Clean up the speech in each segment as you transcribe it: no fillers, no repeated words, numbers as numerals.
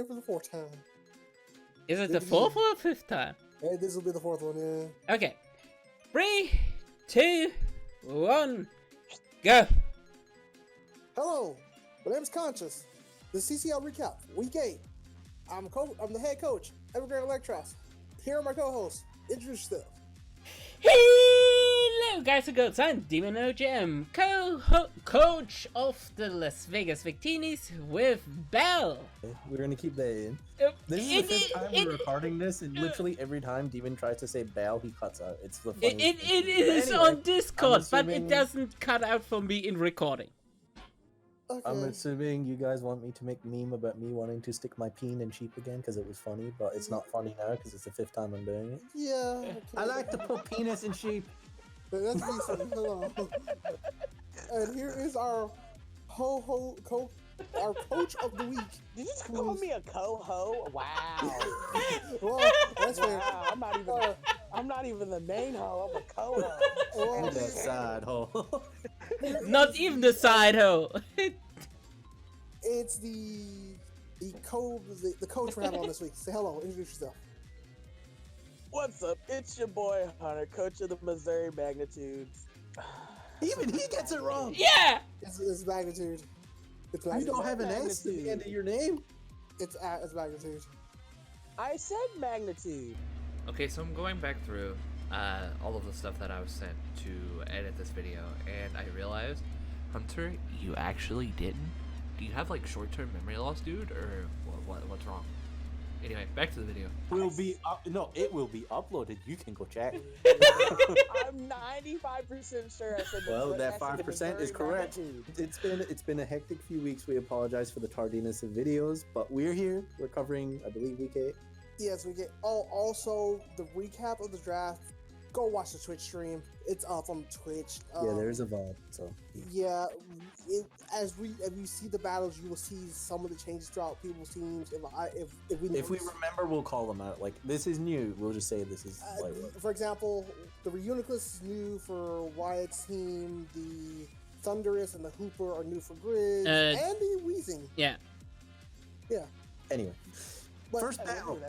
here for the 4th time. Is it the 4th or 5th time? Hey, this will be the 4th one, yeah. Okay. 3, 2, 1, go. Hello, my name is Canchas. The CCL recap, week 8. I'm the head coach, Evergreen Electros. Here are my co-hosts. Introduce yourself. Hello guys and girls, I'm DemonOJM, coach of the Las Vegas Victinis with Bell. We're gonna keep that in. This is the 5th time we're recording this, and literally every time Demon tries to say Bell, he cuts out. It's the funniest thing. It is Anyway, on Discord, assuming... but it doesn't cut out for me in recording. Okay. I'm assuming you guys want me to make a meme about me wanting to stick my peen in sheep again because it was funny, but it's not funny now because it's the 5th time I'm doing it. Yeah. Okay. I like to put penis in sheep. That's decent. Hello. And here is our our coach of the week. Did you just call me a co-ho? Wow. Well, that's fair. Wow. I'm not even the main ho. I'm a co-ho. Well, That side hole. Not even the side hoe. it's the coach we're having on this week. Say hello. Introduce yourself. What's up? It's your boy Hunter, coach of the Missouri Magnitudes. Even he gets it wrong. Yeah. It's magnitude. It's You magnitude. don't have an S at the end of your name. It's magnitude. I said magnitude. Okay, so I'm going back through all of the stuff that I was sent to edit this video, and I realized, Hunter, you actually didn't. Do you have like short-term memory loss, dude, or what's wrong? Anyway, back to the video. It will be uploaded. You can go check. I'm 95% sure I said the Well, that I said the 5% is Missouri correct. Magnitude. It's been a hectic few weeks. We apologize for the tardiness of videos, but we're here. We're covering, I believe, week 8. Yes, we get. Oh, also the recap of the draft. Go watch the Twitch stream. It's up on Twitch. Yeah, there's a VOD. So yeah, as we see the battles, you will see some of the changes throughout people's teams. If we remember, we'll call them out. Like, this is new. We'll just say this is. For example, the Reuniclus is new for Wyatt's team. The Thunderous and the Hooper are new for Gridz, and the Weezing. Yeah. Yeah. Anyway, first battle.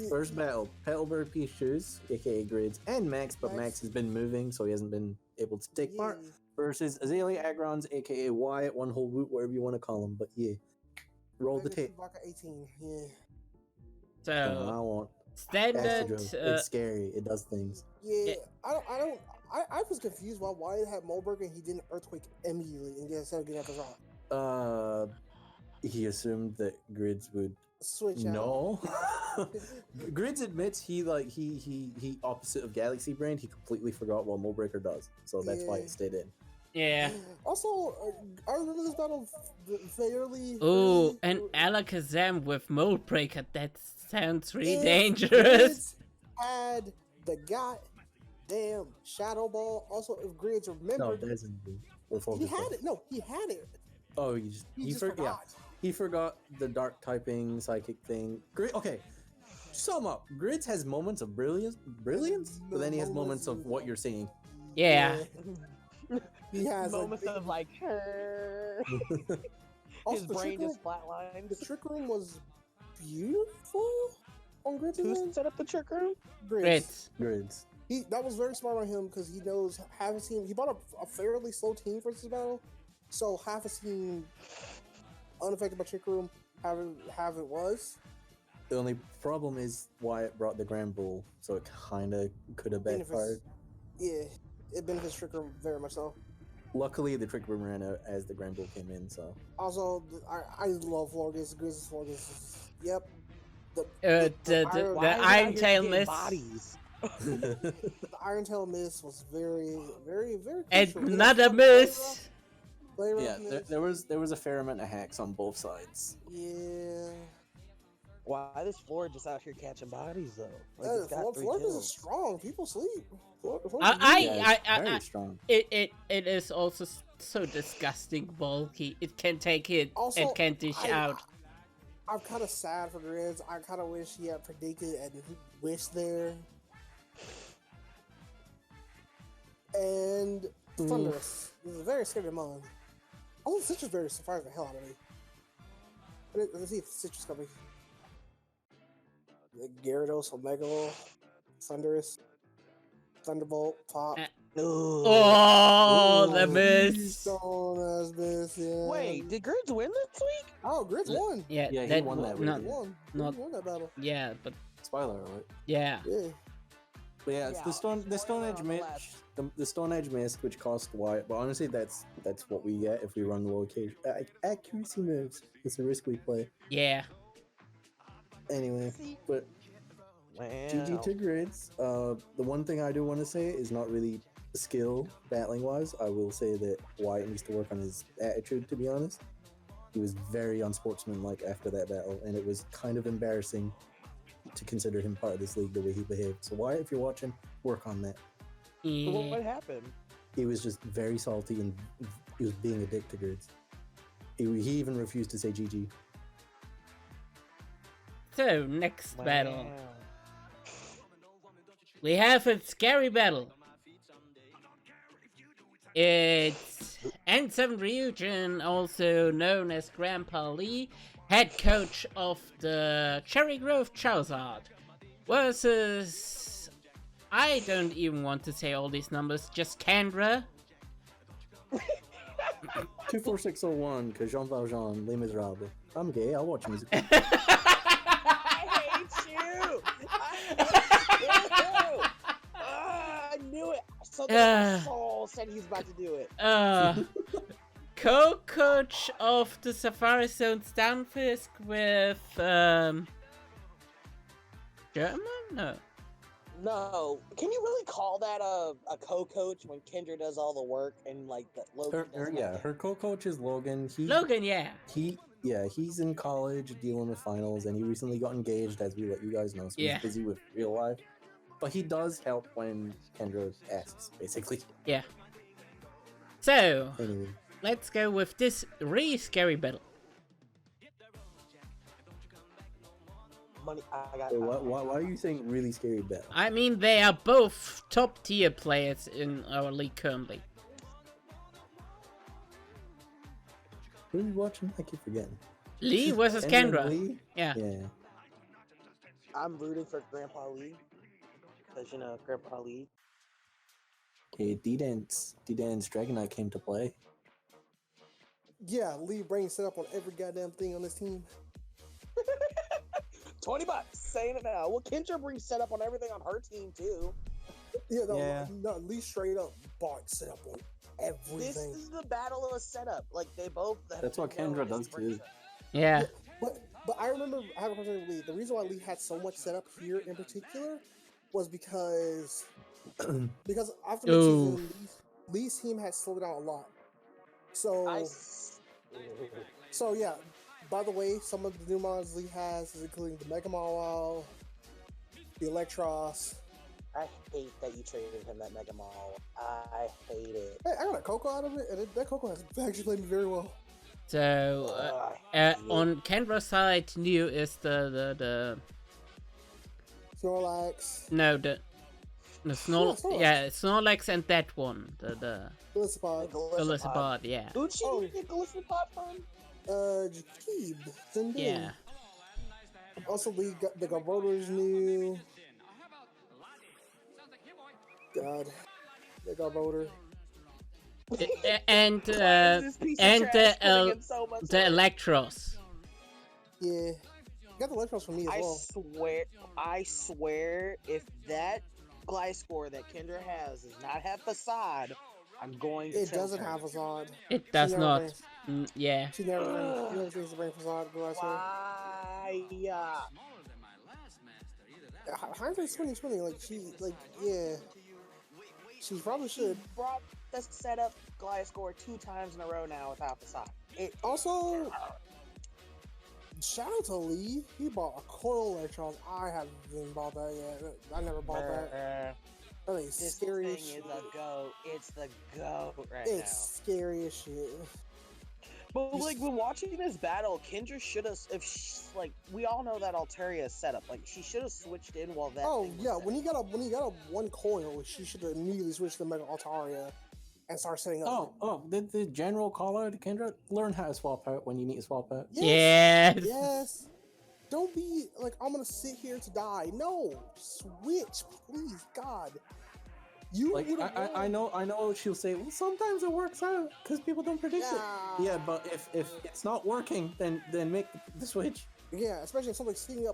First battle, Petalburg Peace Shoes, aka Gridz, and Max, but Max has been moving, so he hasn't been able to take part, versus Azalea Agrons, aka Wyatt, one whole Woot, whatever you want to call him, but yeah. Roll the tape. 18, yeah. So, I want standard... it's scary, it does things. Yeah, I was confused why Wyatt had Moberg and he didn't Earthquake immediately and instead of getting at the rock. He assumed that Gridz would switch out. No. Gridz admits he opposite of Galaxy Brain, he completely forgot what Moldbreaker does. So that's why it stayed in. Yeah. Also, I remember this battle fairly. Ooh, and Alakazam with Moldbreaker. That sounds really dangerous. Gridz had the goddamn Shadow Ball. Also, if Gridz remembered. No, doesn't. He had it. No, he had it. Oh, he forgot. Yeah. He forgot the dark typing psychic thing. Okay, sum up. Gridz has moments of brilliance, but then he has moments of what you're seeing. Yeah. He has moments of like. His brain just flatlined. The Trick Room was beautiful on Gridz. Who set up the Trick Room? Gridz. That was very smart on him because he knows half his team. He bought a fairly slow team for this battle, so half his team unaffected by Trick Room, have it was. The only problem is Wyatt brought the Grand Bull, so it kind of could have backfired. Yeah, it benefits Trick Room very much so. Luckily, the Trick Room ran out as the Grand Bull came in, so. Also, I love Florges. Grizz's Florges. Yep. The Iron Tail Miss. The Iron Tail Miss was very, very, very crucial. Another miss. Yeah, there was a fair amount of hacks on both sides. Yeah. Why this Florida just out here catching bodies though? Like Florida is strong. People sleep. Very strong. It is also so disgusting bulky. It can take hit and can dish out. I'm kind of sad for Gridz. I kind of wish he had predicted and wished there. And Thunderous. This is a very scary moment. Also, Citrus Berry surprised the hell out of me. Let's see if Citrus coming. Gyarados, Omega, Thunderous, Thunderbolt, Pop. Oh, the miss. Stone miss, yeah. Wait, did Gridz win this week? Oh, Gridz won. Yeah, he won that week. Not, He won that battle. yeah, but Spoiler alert. yeah. Yeah. But yeah, it's the Stone Edge match, the Stone Edge mask, which cost Wyatt. But honestly, that's what we get if we run the location accuracy moves. It's a risk we play. Yeah. Anyway, but GG to Gridz. The one thing I do want to say is not really skill battling wise. I will say that Wyatt needs to work on his attitude. To be honest, he was very unsportsmanlike after that battle, and it was kind of embarrassing to consider him part of this league the way he behaved. So Wyatt, if you're watching, work on that. Yeah. What happened? He was just very salty and he was being a dick to Gridz. He even refused to say GG. So, next battle. We have a scary battle. It's N7 Ryujin, also known as Grandpa Lee, head coach of the Cherry Grove Charizard, versus... I don't even want to say all these numbers, just Kendra. 24601, que Jean Valjean, Les Miserables. I'm gay, I'll watch music. I hate you! I knew it! Something in my soul said he's about to do it. Co-coach of the Safari Zone Stunfisk with, German? No. Can you really call that a co-coach when Kendra does all the work and like the Logan does her co-coach is Logan. Logan, yeah. He's in college dealing with finals, and he recently got engaged, as we let you guys know, so he's busy with real life. But he does help when Kendra asks, basically. Yeah. So, anyway, let's go with this really scary battle. Money, why are you saying really scary battle? I mean, they are both top tier players in our league currently. Who are you watching? I keep forgetting. Lee versus Kendra. Lee? Yeah. I'm rooting for Grandpa Lee. Because, you know, Grandpa Lee. Okay, D-Dance Dragonite came to play. Yeah, Lee brings set up on every goddamn thing on this team. $20, saying it now. Well, Kendra brings setup on everything on her team too. No, Lee straight up bought setup on everything. This is the battle of setup. Like they both. That's what Kendra does too. Yeah. But I remember having a conversation with Lee. The reason why Lee had so much setup here in particular was because after the season, Lee's team had slowed down a lot. So yeah. By the way, some of the new mods Lee has is including the Mega Mawile, the Electros. I hate that you traded him that Mega Mawile. I hate it. Hey, I got a Coco out of it, and that Coco has actually played me very well. So, on Kendra's side, new is the Snorlax. No, the Snorlax and that one, the Golisopod, yeah. Who'd she get Golisopod from? Jakeeb12 Ben. Yeah. Also, we got the Garbodor's new. God, the Garbodor. And the Electros. Yeah, got the Electros from me as well. I swear, if that Gliscor that Kendra has does not have facade, I'm going to. It doesn't have facade. It does not. Yeah. She never thinks to bring facade. Why? Hindsight's 2020. She probably should. Brought the setup Gliscor 2 times in a row now without facade. Also, shout out to Lee. He bought a coil Electron. I haven't bought that yet. I never bought that. I think it's scary as shit. This thing is a goat. It's the goat right now. It's scary as shit. But like when watching this battle, Kendra should have, we all know that Altaria is set up. Like she should have switched in while that. Oh yeah, when he got a one coil, she should have immediately switched to Mega Altaria. and start setting up. Did the general call out to Kendra? Learn how to swap out when you need to swap out. Yes. Yes. Don't be like, I'm gonna sit here to die. No, switch, please, God. You Like I know she'll say, well, sometimes it works out because people don't predict it. Yeah, but if it's not working, then make the switch. Yeah, especially if somebody's sitting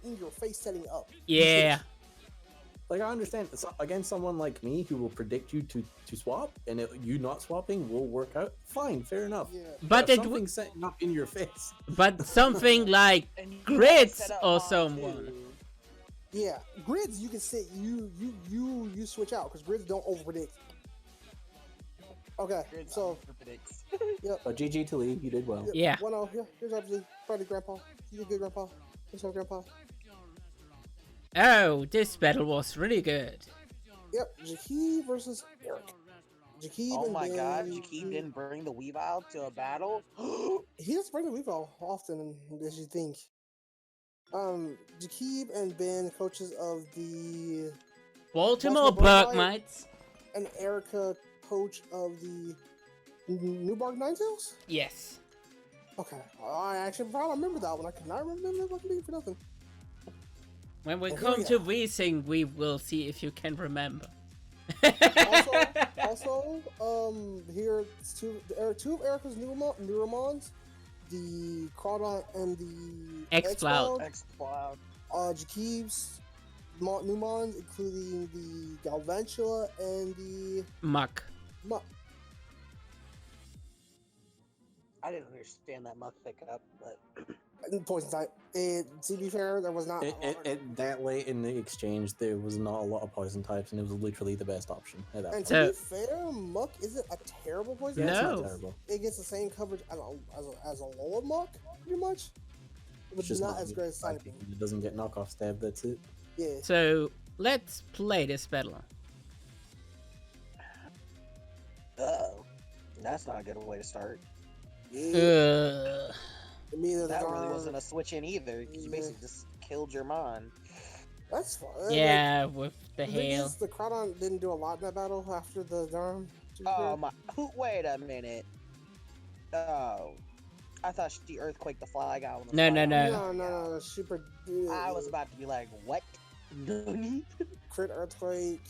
in your face, setting up. Yeah. Like, I understand against someone like me who will predict you to swap, and you not swapping will work out. Fine, fair enough. Yeah. But if it something's setting up in your face. But something like And you Grids set up or mine, someone. too. Yeah, grids you can sit you switch out because grids don't over predict. Okay, Grids so predicts. But GG to Lee, you did well. Yeah. 1-0. Yeah, here's RG. Probably Grandpa. You did good, Grandpa. Here's our Grandpa. Oh, this battle was really good. Yep, Jakeeb versus Eric. Jakeeb. Oh and my God, Ben- Jakeeb didn't bring the Weavile to a battle. He doesn't bring the Weavile often as you think. Jakeeb and Ben, coaches of the Baltimore Baltimore Bergmites. and Erica, coach of the Newbark Ninetales. Yes. Okay, I actually probably remember that one. I could not remember that fucking name for nothing. When we Well, here come we to are. Vsinghb, we will see if you can remember. Here it's two of Erica's Neuromons, the Crawdon and the X-Cloud. X-Cloud. Jakeeb's Newmons, including the Galvantula and the Muck. Muck. I didn't understand that muck pickup, but Poison type. To be fair, there was not. That late in the exchange, there was not a lot of poison types, and it was literally the best option at that And point. to be So- fair, Muck isn't a terrible poison. Yeah, it's No. not terrible. It gets the same coverage as a lower Muck, pretty much. But It's just not as great as Sonic. Sonic. It doesn't get knockoff stab, that's it. Yeah. So, let's play this battle. that's not a good way to start. Yeah. Neither That the really Darm- wasn't a switch in either, because you Yeah. basically just killed your mon. That's fine. Yeah, with the The thing hail. is, the Crawdon didn't do a lot in that battle after the Darm. to be Oh fair. my! Wait a minute. Oh, I thought she earthquaked the fly guy. When the No, fly no, guy- no. No, super. I was about to be like, what? Crit Earthquake,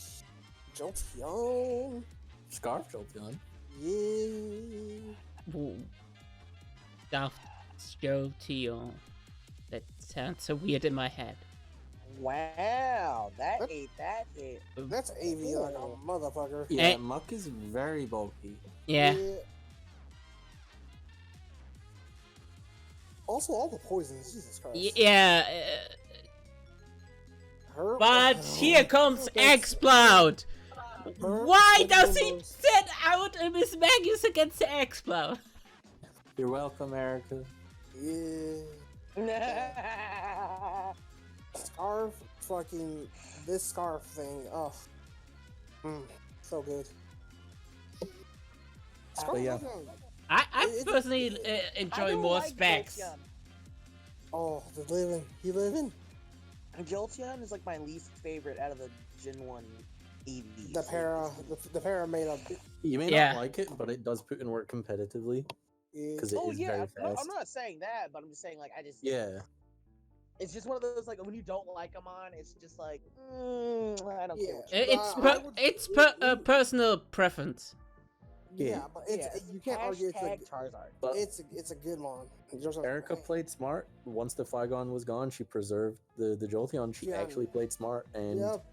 Jolteon. Scarf Jolteon. Yeah. Ooh. Daft Jolteon. That sounds so weird in my head. Wow, that ate that hit. That's AV like a motherfucker. Yeah, Eh. Muck is very bulky. Yeah. Also, all the poisons. Jesus Christ. Yeah. Her- But oh, here comes that's- X-Cloud. her- Why her does he numbers. set out a Miss Magus against the X-Cloud? You're welcome, Erica. Yeah. Scarf, fucking this scarf thing. Oh, so good. Scarf yeah. wasn't- I It's- personally I enjoy don't more like specs. Jolteon. Oh, the living. He living. Jolteon is like my least favorite out of the Gen 1 EVs. The para made up. You may Yeah. not like it, but it does put in work competitively because it is Oh yeah, very I'm fast. not saying that, but I'm just saying like I just Yeah. It's just one of those like when you don't like them on, it's just like I don't Yeah. care. What you It's I would- it's personal preference. Yeah, but it's yeah. you can't argue. It's Hashtag Charizard. But it's a good one. Erica played smart. Once the Flygon was gone, she preserved the Jolteon. She Yeah. actually played smart. And Yep.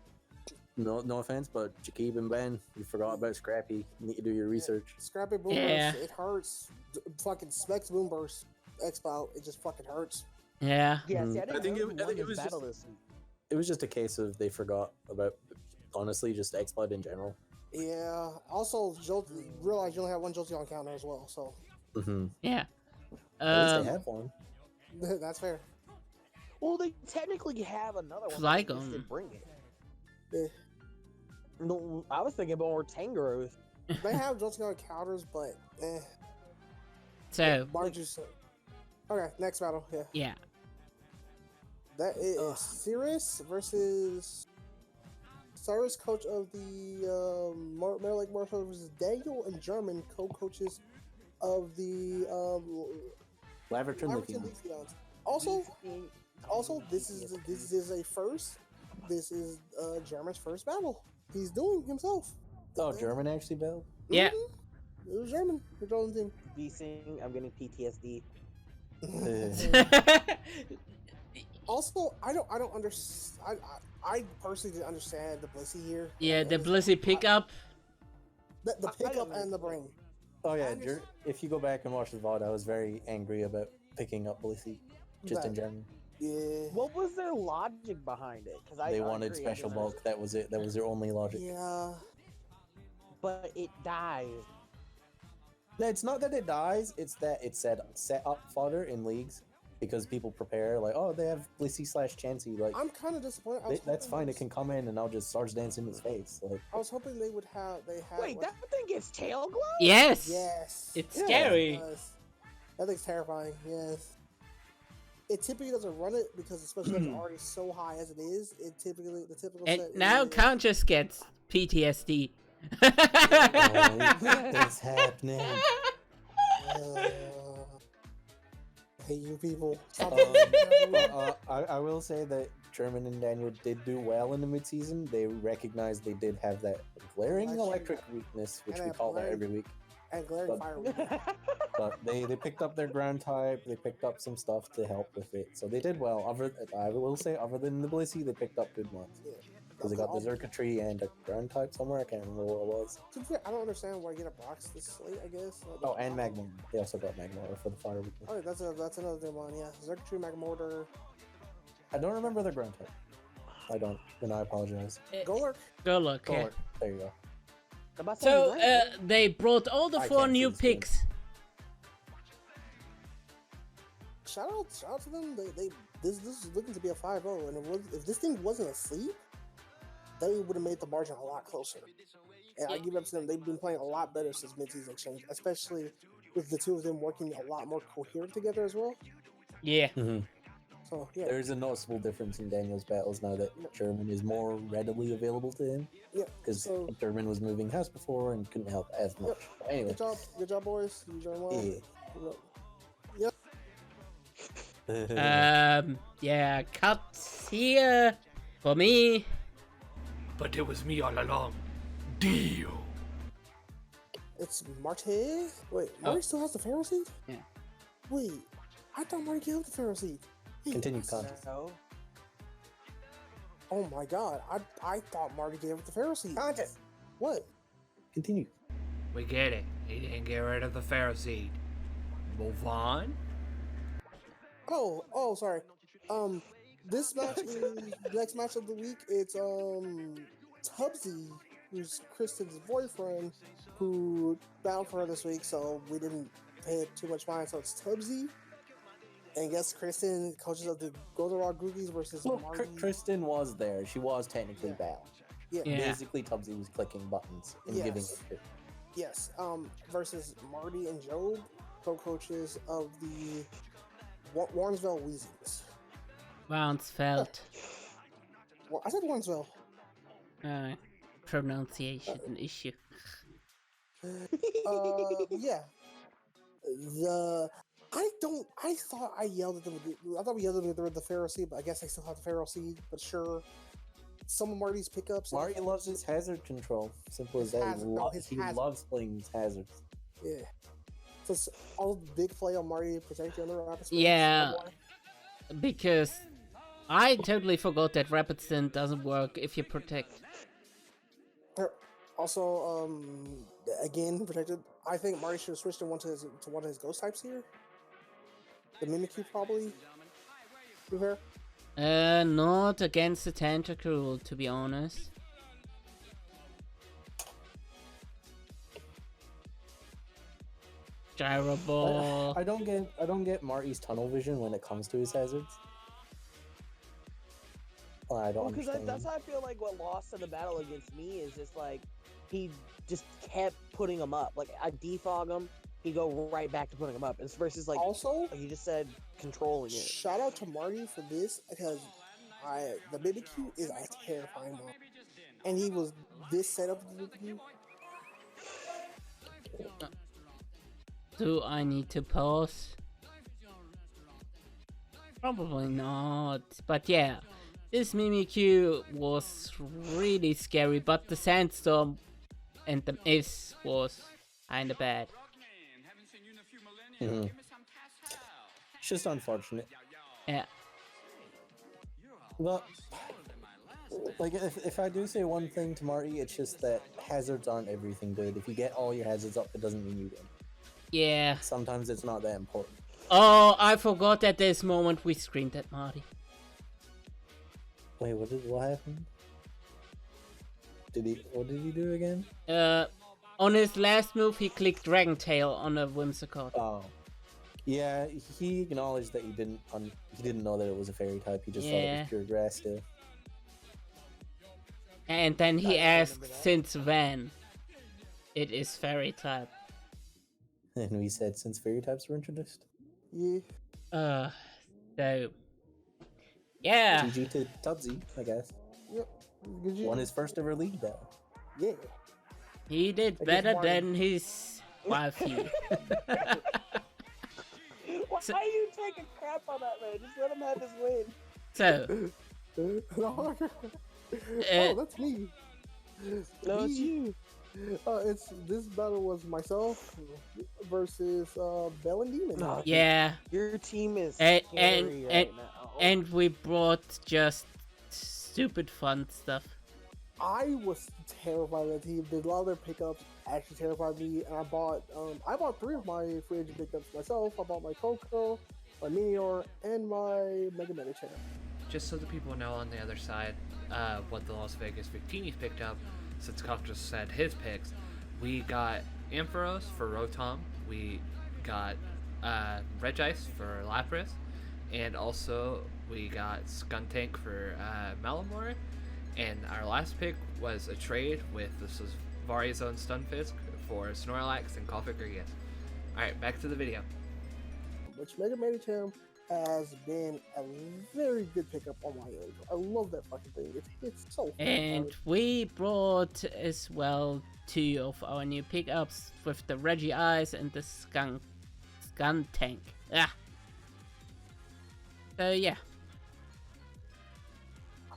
no offense, but Jakeeb and Ben, you forgot about Scrappy. You need to do your research. Scrappy Boom Yeah. Burst, it hurts. Fucking Specs Boom Burst, X-Bout, it just fucking hurts. Yeah. Yeah, Mm. see, I I didn't think know it- who I won think it this was battle just- this week. It was just a case of they forgot about, honestly, just X-Blood in general. Yeah. Also, realize you only have one Jolteon counter as well, so Mm-hmm. Yeah. At least they have one. that's fair. Well, they technically have another one. Flygon. They just didn't bring it. Yeah. No, I was thinking more Tangrowth. They have Jolteon counters, but So Marju's. Okay, next battle. Yeah, yeah. that is Cyrus versus Cyrus, coach of the Mirror Lake Marshall versus Daniel and German, co-coaches of the Laverton Laverton Leafeons. Leafeons. Also, this is a first. This is German's first battle. He's doing himself. Oh, German actually battled? Yeah. It was German. Your own team. Vsing, I'm getting PTSD. Also, I don't understand. I personally didn't understand the Blissey here. Yeah, the Blissey pickup. The pickup and the bring. Oh yeah, if you go back and watch the VOD, I was very angry about picking up Blissey, just in general. Yeah. What was their logic behind it? Because They wanted special bulk. That was it. That was their only logic. Yeah. But it dies. No, it's not that it dies. It's that it's set up fodder in leagues because people prepare like, oh, they have Blissey / Chansey. Like, I'm kind of disappointed. that's fine. It can come in and I'll just Sarge dance in his face. Like, I was hoping they would have. Wait, that thing gets tail glow? Yes. Yes. It's Yeah. scary. It does. That thing's terrifying. Yes. It typically doesn't run it because, especially when it's already so high as it is, the typical And set now is, Canchas gets PTSD. it's happening. I hate you people. Stop I will say that German and Daniel did do well in the midseason. They recognized they did have that glaring electric weakness, which And we that call that glaring- every week. and glaring But- fire. But they picked up their ground type. They picked up some stuff to help with it, so they did well. I will say, other than the Blissey, they picked up good ones. Because they got the Zerkatry and a ground type somewhere. I can't remember what it was. To be fair, I don't understand why you get a box this late. I guess. Oh, and Magmor. They also got Magmor for the fire weakness. Oh, that's another good one. Yeah, Zerkatry, Magmortar, I don't remember their ground type. I don't, and I apologize. Golurk. Go look. Golurk. There you go. So they brought all the I 4 can't new see this game. picks. Shout out to them. This is looking to be a 5-0, and if this thing wasn't asleep, they would have made the margin a lot closer. And I give up to them. They've been playing a lot better since midseason exchange, especially with the two of them working a lot more coherent together as well. Yeah. So yeah, There's a noticeable difference in Daniel's battles now that German is more readily available to him. yeah. Because So German was moving house before and couldn't help as much. But anyway, good job, boys. You doing well. yeah. Yep. Yeah, cut here for me. But it was me all along. Dio. It's Marty. Wait, Marty still has the Pharaoh seed? Yeah. Wait, I thought Marty gave up the Pharaoh seed. Wait, Continue, Conscious. No. Oh my god, I thought Marty gave up the Pharaoh seed. Conscious. What? Continue. We get it. He didn't get rid of the Pharaoh seed. Move on. Oh, sorry. This match is next match of the week. It's Tubbsy, who's Kristen's boyfriend, who battled for her this week, so we didn't pay it too much mind. So it's Tubbsy, and guess Kristen, coaches of the Goldenrod Googies versus Well, Marty. Kristen was there. She was technically bad. Yeah. Yeah. Basically, Tubbsy was clicking buttons and Yes. giving it shit. Yes. Versus Marty and Job, co-coaches of the Warrensville Weezings. Bouncefeld. Well, I said Warrensville. Pronunciation issue. Yeah. I thought I yelled at them. I thought we yelled at them with the Pharaoh seed, but I guess I still have the Pharaoh seed. But sure, some of Marty's pickups. Marty loves his hazard control. Simple as that. He loves playing his hazards. Yeah. So it's all big play on Marty protecting on the rapid spin. Yeah. Because I totally forgot that rapid stint doesn't work if you protect. Also, again protected. I think Marty should have switched to one of his ghost types here. The Mimikyu probably. To be fair. Not against the Tentacruel, to be honest. Gyro Ball. I don't get Marty's tunnel vision when it comes to his hazards. I don't Because understand. that's how I feel like what lost in the battle against me is just like he just kept putting them up. Like I defog him, he go right back to putting them up. It's versus like Also, you just said controlling it. shout out to Marty for this because the Mimikyu is a terrifying one. and he was this setup with you. Do I need to pause? Probably not, but yeah. This Mimikyu was really scary, but the sandstorm and the mist was kinda bad. It's just unfortunate. Yeah. Well, like, if I do say one thing to Marty, it's just that hazards aren't everything good. If you get all your hazards up, it doesn't mean you win. Yeah. Sometimes it's not that important. Oh, I forgot at this moment we screamed at Marty. Wait, what happened? What did he do again? On his last move, he clicked Dragon Tail on a Whimsicott. Oh. Yeah, he acknowledged that he didn't know that it was a fairy type. He just thought it was pure grass still. And then he asked since when it is fairy type. And we said since fairy types were introduced. Yeah. So yeah. GG to Tubbsy, I guess. Yep. Won his first ever league battle. Yeah. He did better than his wifey. Why are you taking crap on that, man? Just let him have his win. So Oh, that's me. No, it's you. This battle was myself versus Bell and Demon. No, yeah. Your team is And scary right now. and we brought just stupid fun stuff. I was terrified of that team. Did a lot of their pickups actually terrified me, and I bought 3 of my free agent pickups myself. I bought my Coco, my Meteor, and my Mega Medicham. Just so the people know on the other side what the Las Vegas Victinis picked up, since Canchas said his picks, we got Ampharos for Rotom, we got Regice for Lapras, and also we got Skuntank for Malamore, and our last pick was a trade with this was Varizone Stunfisk for Snorlax and Koffing. Alright, back to the video. Which Mega Medicham has been a very good pickup on my end. I love that fucking thing. It's so fun. And we brought as well 2 of our new pickups with the Reggie Eyes and the Skuntank. Ah. So yeah.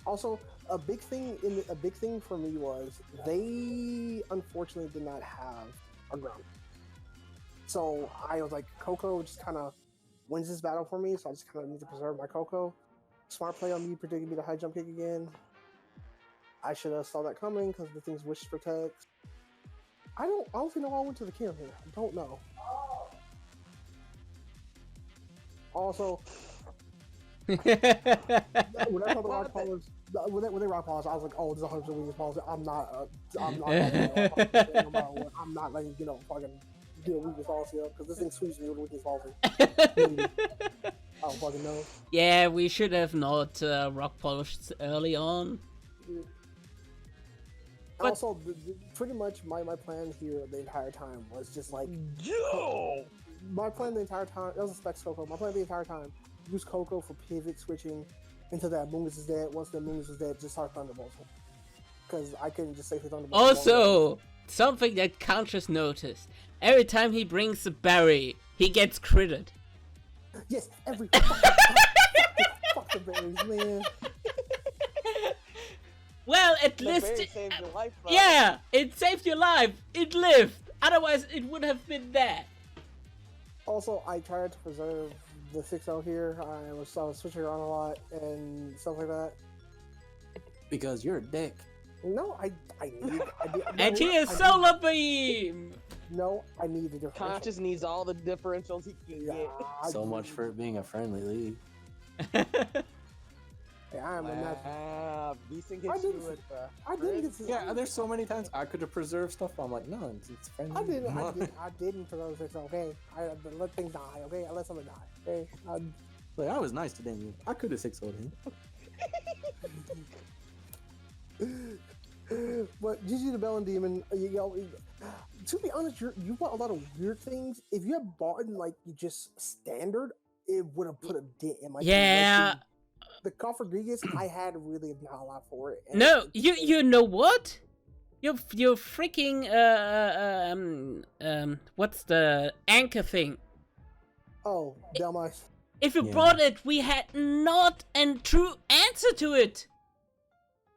Also, a big thing for me was they unfortunately did not have a ground. So I was like, Coco just kind of wins this battle for me, so I just kind of need to preserve my Coco. Smart play on me, predicting me the high jump kick again. I should have saw that coming because the thing's wish protects. I don't honestly know why I went to the kill here. I don't know. Also, when I saw the rock polish, when they rock polish, I was like, oh, this is 100% weakness policy. I'm not letting fucking get a weakness policy up because this thing sweeps me with a weakness policy. I don't fucking know. Yeah, we should have not rock polished early on. But also, pretty much my plan here the entire time was just like, my plan the entire time, that was a Specs Coco, my plan the entire time, use Coco for pivot switching until that Moongus is dead. Once that Moongus is dead, just start Thunderbolts. Because I couldn't just safely Thunderbolts. Also, something that Canchas noticed, every time he brings a berry, he gets critted. Yes, every fuck the berries, man. Well, at The least berry saved your life, bro. yeah, it saved your life. It lived. Otherwise, it would have been dead. Also, I tried to preserve the 6-0 here. I was switching around a lot and stuff like that. Because you're a dick. No, I need. And he is Solar Beam. No, I need a differential. Canchas needs all the differentials he can get. So much for it being a friendly league. Yeah, I am a match. Vsinghb I hits you didn't- with I didn't get to. Yeah, there's so many times I could have preserved stuff, but I'm like, no, it's friendly. I didn't preserve 6-0. Okay, I let things die. Okay, I let something die. Okay, Like, I was nice to Daniel. I could have 6-0'd him. But GG the Bell and Demon, to be honest, you bought a lot of weird things. If you had bought like just standard, it would have put a dent in my Yeah. the Cofagrigus, I had really not a lot for it. And No, it's- you know what? You freaking what's the anchor thing? Oh, Delmice. If you Yeah. brought it, we had not a true answer to it.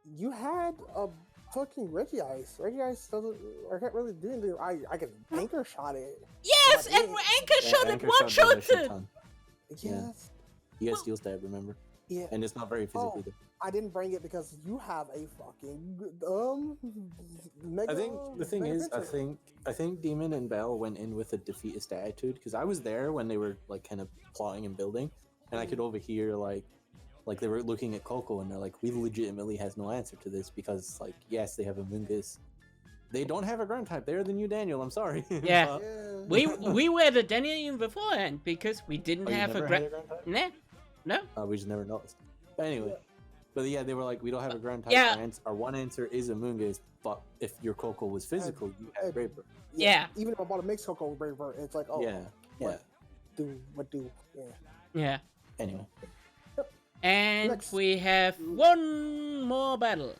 You had a fucking Regice. Regice doesn't. I can't really do anything. I can anchor shot it. Yes, But and it- anchor shot it, Anchor one does a shot shit it. ton. Yes. Yeah. You got steel stab, remember? Yeah. And it's not very physical Oh. either. I didn't bring it because you have a fucking mega. I think the thing mega is, pincer. I think Demon and Bell went in with a defeatist attitude because I was there when they were like kind of plotting and building, and I could overhear like they were looking at Coco and they're like, we legitimately has no answer to this because like yes they have a Mungus, they don't have a ground type. They're the new Daniel. I'm sorry. Yeah. But- Yeah. We were the Daniel beforehand because we didn't Oh, you have a never gra- had ground type? Nah, no. We just never noticed. But anyway, Yeah. but yeah, they were like, we don't have a ground type. Yeah. Our one answer is a Mungus, but if your Coco was physical, you had Braver. Yeah. Even if I bought a mixed Coco with Brave Bird, it's like, oh, Yeah, yeah. what do? Yeah. Yeah. Anyway, And Next. we have one more battle.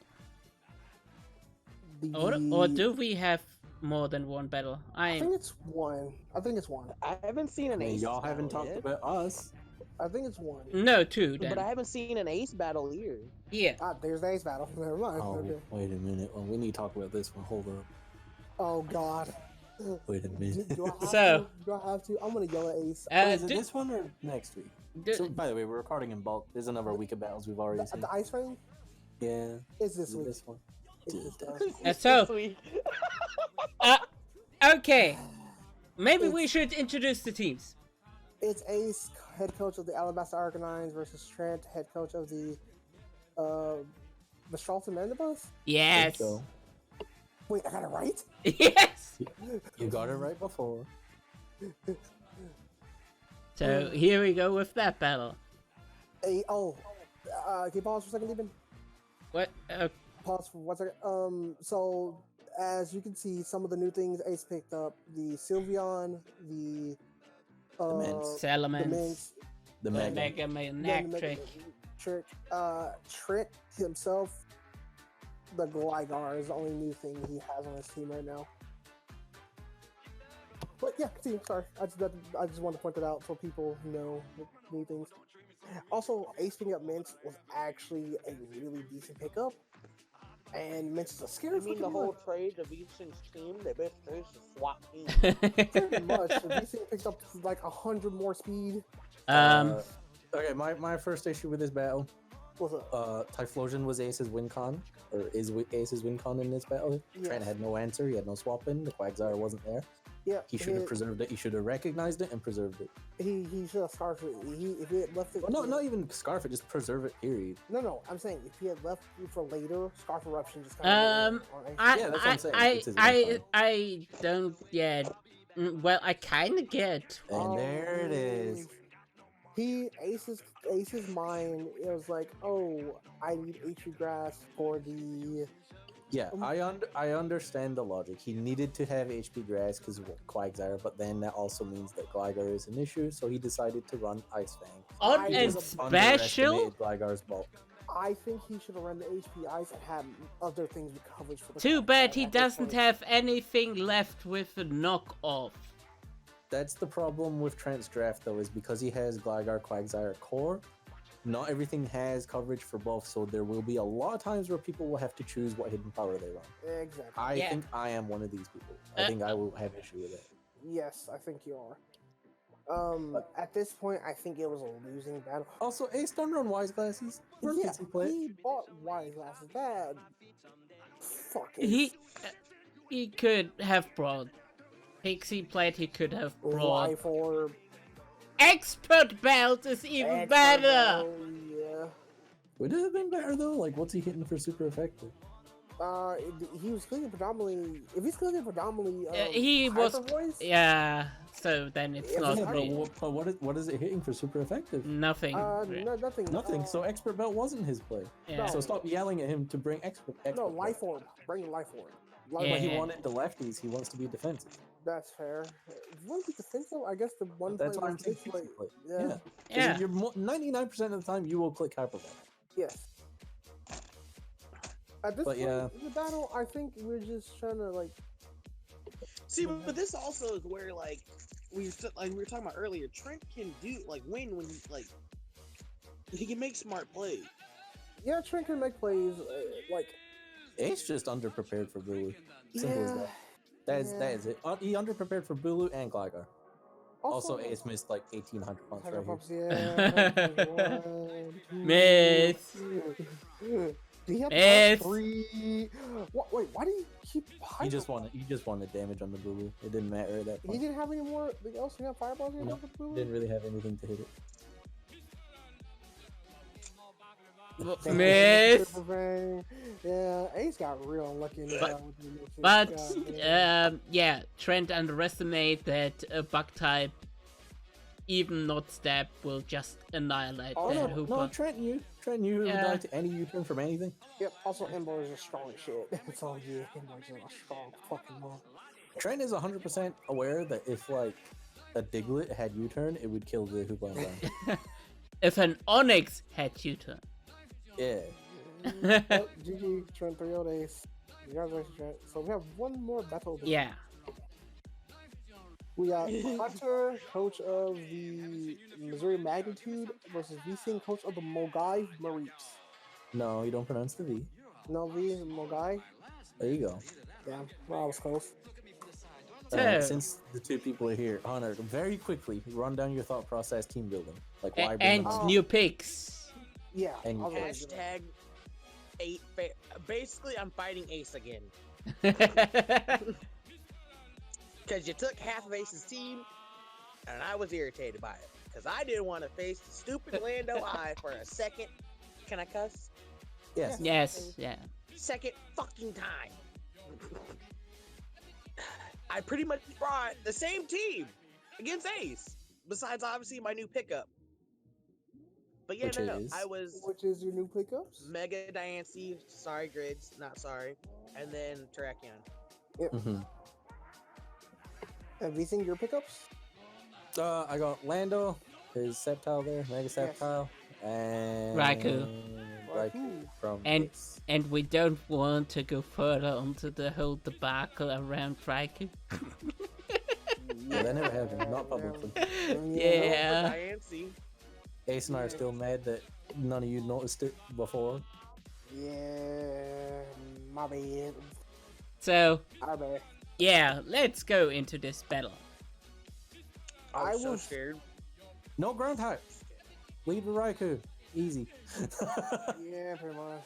Or do we have more than one battle? I think it's one. I think it's one. I haven't seen an I mean, ace. y'all haven't battle talked yet, about us. I think it's one. No, two but I then. haven't seen an ace battle either. Yeah. Ah, there's the ace battle. Never mind. Oh, Okay. wait a minute. Well, we need to talk about this one. Hold up. Oh God. Wait a Do, minute. do I have So- to? Do I have to? I'm gonna yell at ace. Is it do- this one or next week? do- So, by the way, we're recording in bulk. There's another week of battles we've already The, seen. the ice ring Yeah. is this Is it week. this one? It's this Dude, time. so, Sweet. okay. Maybe we should introduce the teams. It's Ace, head coach of the Alabaster Arcanines, versus Trent, head coach of the Charlton Mandibus. Yes. So, Wait, I got it right? Yes. you got it right before. So here we go with that battle. Can you pause for a second, Demon? What? Pause for 1 second. So as you can see, some of the new things Ace picked up: the Sylveon, the mints. the Elements. mints, The The Mega. Mega Trick. Trick. Trent himself, the Gligar is the only new thing he has on his team right now. But yeah, continue. Sorry, I just want to point that out so people know the new things. Also, Ace picking up Mints was actually a really decent pickup, and Mints is a scary. I mean, the fucking whole one. trade of Vsinghb's team, they basically just swap teams. Pretty much. Vsinghb picked up like 100 more speed. Okay, my first issue with this battle, What's up? Typhlosion was Ace's win con, or is Ace's win con in this battle. Yes. Trent had no answer, he had no swap in, the Quagsire wasn't there. Yeah, He should have preserved it, he should have recognized it and preserved it. He should have scarfed it. If he had left it. Well, not even scarf it, just preserve it, period. No. I'm saying if he had left it for later, Scarf Eruption just kind of. Yeah, that's what I'm saying. It's his own I don't yet. Well, I kind of get. And there it is. Ace's mind. It was like, oh, I need HP Grass for the. Yeah, I understand the logic. He needed to have HP Grass because Quagsire, but then that also means that Gligar is an issue, so he decided to run Ice Fang. Odd I and just special. Underestimated Gligar's bulk. I think he should have run the HP Ice and had other things with coverage for the. Too Quagsire bad he at this doesn't point. have anything left with a knockoff. That's the problem with Trent's draft, though, is because he has Gligar, Quagsire, Core. Not everything has coverage for both, so there will be a lot of times where people will have to choose what hidden power they run. Exactly. I Yeah. think I am one of these people. I think I will have issue with it. Yes, I think you are. At this point, I think it was a losing battle. Also, Ace don't run Wise Glasses. Where Yeah, does he play? he bought Wise Glasses. Bad. Fuck it. He could have brought Pixie Plate. He could have brought Life Orb. Expert Belt is even Expert better. Belt, Yeah. Would it have been better, though? Like, what's he hitting for super effective? He was clicking predominantly. If he's clicking predominantly, He was. Hyper Voice, Yeah. So then it's Yeah, not but really But what is it hitting for super effective? nothing. nothing. Nothing. So Expert Belt wasn't his play. Yeah. So stop yelling at him to bring expert No, Belt. Life Orb. Bring the Life Orb. But Yeah. he wanted the lefties. He wants to be defensive. That's fair. Wouldn't be defensive. I guess the one That's play why I'm was saying this play. 60 play. Yeah. Yeah. You're 99% of the time you will click hypervolt. Yes. At this But point yeah. in the battle, I think we're just trying to like. See, but this also is where like we were talking about earlier. Trent can win when he can make smart plays. Yeah, Trent can make plays. Like Ace just underprepared for Bulu. Simple as yeah. that. That is it. He underprepared for Bulu and Gligar. Also, like, Ace missed like 1,800 punts right 100 here. pumps, yeah. Miss. Do you have Miss. 3? What? Wait, why do you keep? He just wanted damage on the Bulu. It didn't matter at that He point. didn't have any more. Else he had fireballs. No, didn't really have anything to hit it. Miss. Yeah, Ace got real unlucky in the battle with the But God, yeah, Trent underestimated that a bug type, even not stab, will just annihilate Oh, that No, Hooper. Trent knew it would Yeah. die to any U-turn from anything. Yep. Also, Ember is a strong shit. So yeah, Ember is a strong fucking one. Trent is 100% aware that if like a Diglett had U-turn, it would kill the Hoopa on ground. If an Onyx had U-turn. Yeah. Oh, GG, Trent 3-0 Ace. Congratulations, Trent. So we have one more battle. Yeah. We got Hunter, coach of the Missouri Magnitude, versus Vsinghb, coach of the Mogai Mareeps. No, you don't pronounce the V. No, V is Mogai. There you go. Yeah, well, I was close. So- Since the two people are here, Hunter, very quickly run down your thought process team building. Like why bring And them on? new picks. Yeah. And I was like, Hashtag 8. Basically, I'm fighting Ace again because you took half of Ace's team, and I was irritated by it because I didn't want to face the stupid Lando Eye for a second. Can I cuss? Yes. Yes, yeah. Second fucking time. I pretty much brought the same team against Ace, besides obviously my new pickup. But yeah, Which no, is? I was which is your new pickups? Mega Diancie, sorry Grids, not sorry, and then Terrakion. Mm-hmm. And Vsinghb, your pickups? I got Lando, his Sceptile there, Mega Sceptile, and Raikou. Raikou from And- Ace. And we don't want to go further onto the whole debacle around Raikou. Yeah, that never happened, not publicly. Yeah. Diancie. Ace and I are still mad that none of you noticed it before. Yeah, my bad. So, Our bad. yeah, let's go into this battle. I was I so was- scared. No ground type. Leave the Raikou. Easy. Yeah, pretty much.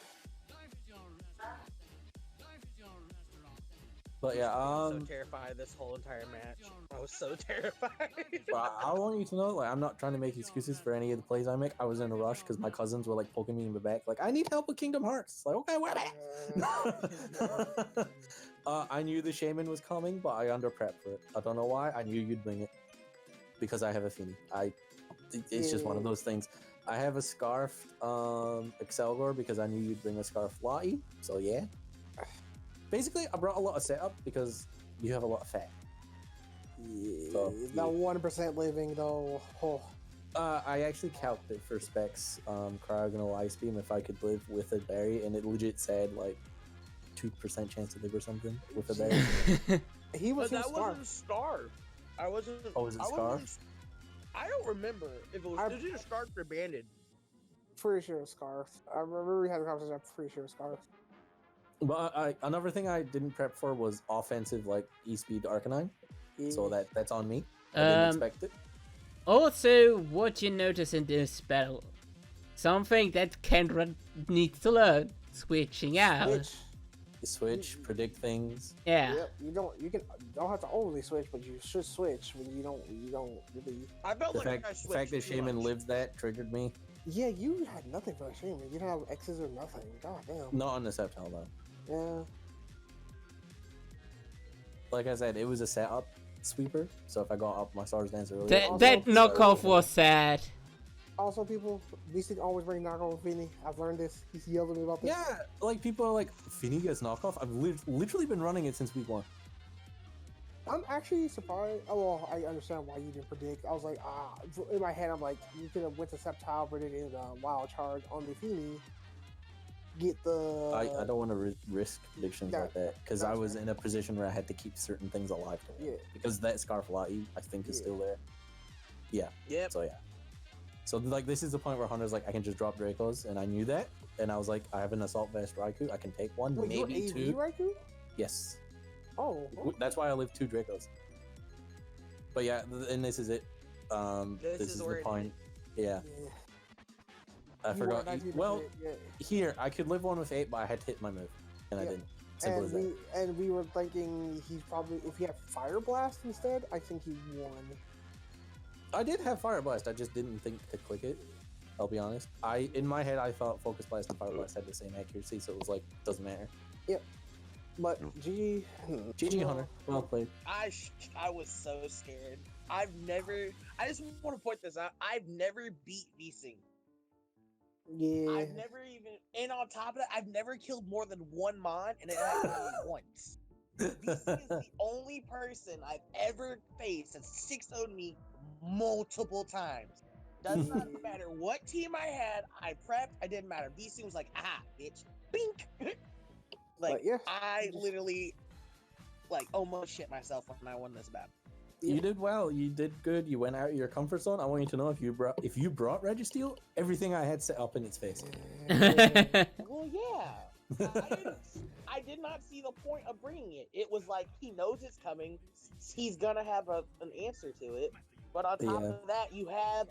But yeah, I was so terrified this whole entire match. I was so terrified. but I want you to know, like, I'm not trying to make excuses for any of the plays I make. I was in a rush because my cousins were like poking me in the back, like, I need help with Kingdom Hearts. Like, okay, where I knew the shaman was coming, but I under prepped for it. I don't know why. I knew you'd bring it because I have a Fini. It's just one of those things. I have a Scarf Excelgor because I knew you'd bring a Scarf Lottie. So yeah. Basically, I brought a lot of setup because you have a lot of fat. Yeah, So, that 1% living though. Oh. I actually calced it for specs, Cryogonal Ice Beam if I could live with a berry, and it legit said like 2% chance to live or something with a berry. He was But his that scarf. wasn't Scarf. I wasn't. Oh, was it I Scarf? wasn't- I don't remember if it was. Was it a Scarf or Banded? Pretty sure it was scarf. I remember we had a conversation. I'm pretty sure it was scarf. But another thing I didn't prep for was offensive like E-Speed Arcanine, so that's on me. I didn't expect it. Also, what you notice in this battle, something that Kendra needs to learn, switching out. Switch. You switch, predict things. Yeah. Yep. You don't have to overly switch, but you should switch when you don't really. I felt The like fact, I the switched fact that too Shaman much. lives that triggered me. Yeah, you had nothing for that shaman. You don't have X's or nothing. God damn. Not on the Sceptile though. Yeah. Like I said, it was a setup sweeper. So if I got up my Stars Dance earlier, That knockoff was sad. Also, people, Vsinghb always bring knockoff with Vinny. I've learned this. He's yelled at me about this. yeah, like people are like, Fini gets knockoff. I've literally been running it since week 1. I'm actually surprised. Oh, well, I understand why you didn't predict. I was like, in my head, I'm like, you could have went to Septile, but it is a wild charge on the Feeny. Get the. I don't want to risk predictions like that because I was in a position where I had to keep certain things alive. Yeah. Because that Scarflatte, I think, is still there. Yeah. Yep. So yeah. So like this is the point where Hunter's like, I can just drop Dracos, and I knew that, and I was like, I have an Assault Vest Raikou, I can take one, Wait, maybe you're two. AV Raikou? Yes. Oh. That's why I live 2 Dracos. But yeah, and this is it. This is the point. Yeah. I forgot. Well, here I could live one with 8, but I had to hit my move, and I didn't. Simple as that. And we were thinking he's probably, if he had Fire Blast instead, I think he won. I did have Fire Blast. I just didn't think to click it. I'll be honest. In my head I thought Focus Blast and Fire Blast had the same accuracy, so it was like doesn't matter. Yep. But GG Hunter. Well played. I was so scared. I just want to point this out. I've never beat Vsinghb. Yeah. I've never even, and on top of that, I've never killed more than 1 mon, and it happened to me once. Vsinghb is the only person I've ever faced that's 6-0'd me multiple times. Does not matter what team I had, I prepped, I didn't matter. Vsinghb was like, aha, bitch, bink. Like, yeah, I literally, like, almost shit myself when I won this battle. You did well. You did good. You went out of your comfort zone. I want you to know if you brought Registeel, everything I had set up in its face. Well, yeah. I did not see the point of bringing it. It was like he knows it's coming. He's gonna have an answer to it. But on top of that, you had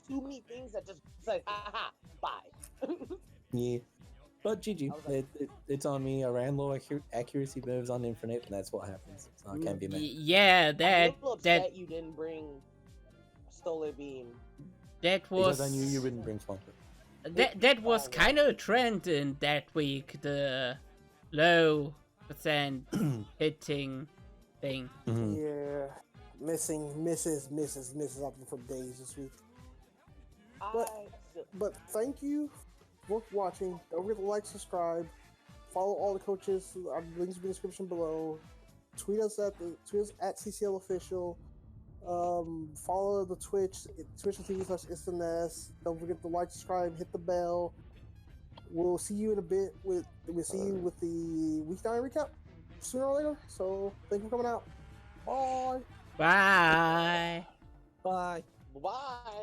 too many things that just said, "Aha, bye." Yeah. But GG, like, it's on me. I ran low accuracy moves on Infinite, and that's what happens. So I can't be mad. Yeah, I'm a little upset you didn't bring Stolar Beam. That was. Because I knew you wouldn't bring Swampert. That was kind of a trend in that week. The low percent hitting thing. Mm-hmm. Yeah. Misses up for days this week. But thank you for watching. Don't forget to like, subscribe, follow all the coaches. Our links in the description below. Tweet us at CCL Official. Follow the Twitch.tv/ItsTheNest. Don't forget to like, subscribe, hit the bell. We'll see you in a bit. We'll see you with the Week 9 recap sooner or later. So thank you for coming out. Bye. Bye. Bye. Bye.